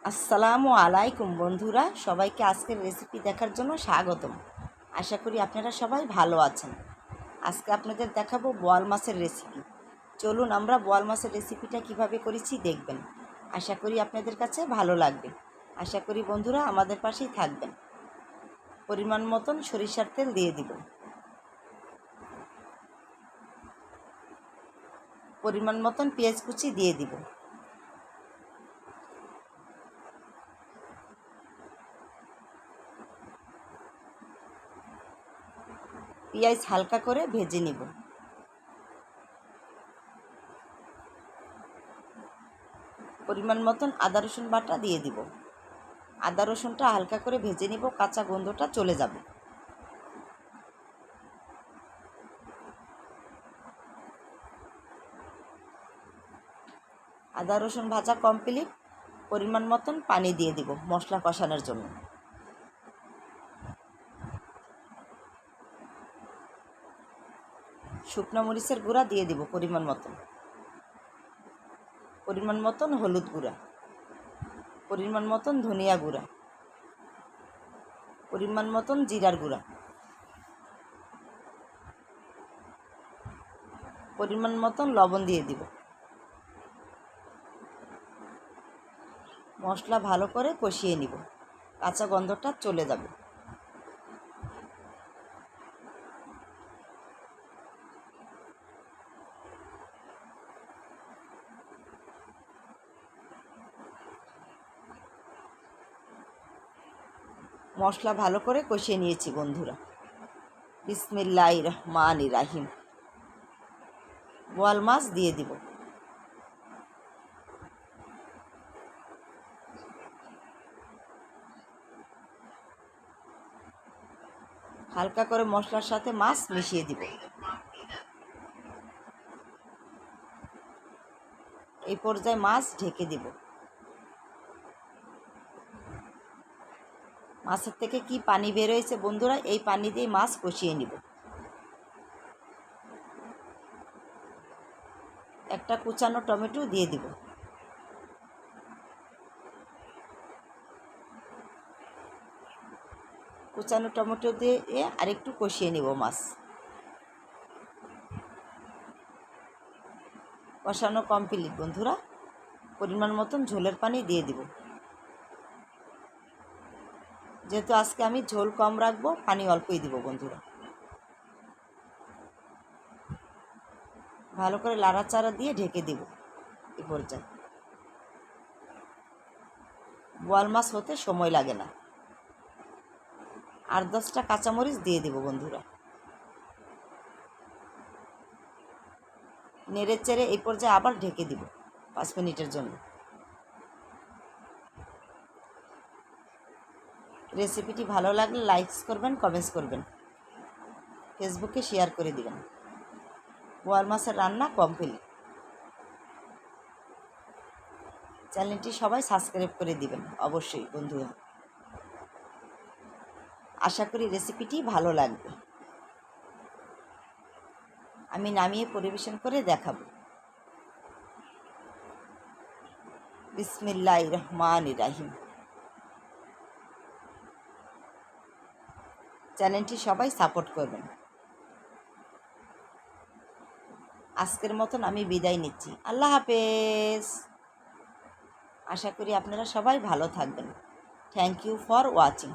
আসসালামু আলাইকুম বন্ধুরা, সবাইকে আজকের রেসিপি দেখার জন্য স্বাগতম। আশা করি আপনারা সবাই ভালো আছেন। আজকে আপনাদের দেখাবো বোয়াল মাছের রেসিপি। চলুন আমরা বোয়াল মাছের রেসিপিটা কিভাবে করেছি দেখবেন। আশা করি আপনাদের কাছে ভালো লাগবে। আশা করি বন্ধুরা আমাদের পাশেই থাকবেন। পরিমাণ মতন সরিষার তেল দিয়ে দিব। পরিমাণ মতন পেঁয়াজ কুচি দিয়ে দিব। পেঁয়াজ হালকা করে ভেজে নিব। পরিমাণ মতন আদা রসুন বাটা দিয়ে দিব। আদা রসুনটা হালকা করে ভেজে নিব, কাঁচা গন্ধটা চলে যাবে। আদা রসুন ভাজা কমপ্লিট। পরিমাণ মতন পানি দিয়ে দিব মশলা কষানোর জন্য। শুকনো মরিচের গুঁড়া দিয়ে দিব পরিমাণ মতন। পরিমাণ মতন হলুদ গুঁড়া, পরিমাণ মতন ধনিয়া গুঁড়া, পরিমাণ মতন জিরার গুঁড়া, পরিমাণ মতন লবণ দিয়ে দিব। মশলা ভালো করে কষিয়ে নিব, কাঁচা গন্ধটা চলে যাবে। মশলা ভালো করে কষিয়ে নিয়েছি বন্ধুরা। বিসমিল্লাহির রহমানির রহিম। বোয়াল মাছ দিয়ে দিব। হালকা করে মশলার সাথে মাছ মিশিয়ে দিব। এই পর্যায়ে মাছ ঢেকে দিব। মাছের থেকে কি পানি বের হয়েছে বন্ধুরা, এই পানি দিয়ে মাছ কষিয়ে নিব। একটা কুচানো টমেটো দিয়ে দিব। কুচানো টমেটো দিয়ে আরেকটু কষিয়ে নিব মাছ। কষানো কমপ্লিট বন্ধুরা। পরিমাণ মতন ঝোলের পানি দিয়ে দিব। যেহেতু আজকে আমি ঝোল কম রাখবো, পানি অল্পই দিব বন্ধুরা। ভালো করে লাড়াচাড়া দিয়ে ঢেকে দিব। এই পর্যায়ে বোয়াল মাছ হতে সময় লাগে না। 8-10টা কাঁচামরিচ দিয়ে দিব বন্ধুরা। নেড়ে চেড়ে এই পর্যায়ে আবার ঢেকে দিব 5 মিনিটের জন্য। রেসিপিটি ভালো লাগলে লাইক করবেন, কমেন্টস করবেন, ফেসবুকে শেয়ার করে দিবেন। বোয়াল মাছের রান্না কমপ্লিট। চ্যানেলটি সবাই সাবস্ক্রাইব করে দিবেন অবশ্যই বন্ধুরা। আশা করি রেসিপিটি ভালো লাগবে। আমি নামিয়ে পরিবেশন করে দেখাবো। বিসমিল্লাহির রহমানির রহিম। চ্যানেলটি সবাই সাপোর্ট করবেন। আজকের মতন আমি বিদায় নিচ্ছি। আল্লাহ হাফেজ। আশা করি আপনারা সবাই ভালো থাকবেন। Thank you for watching.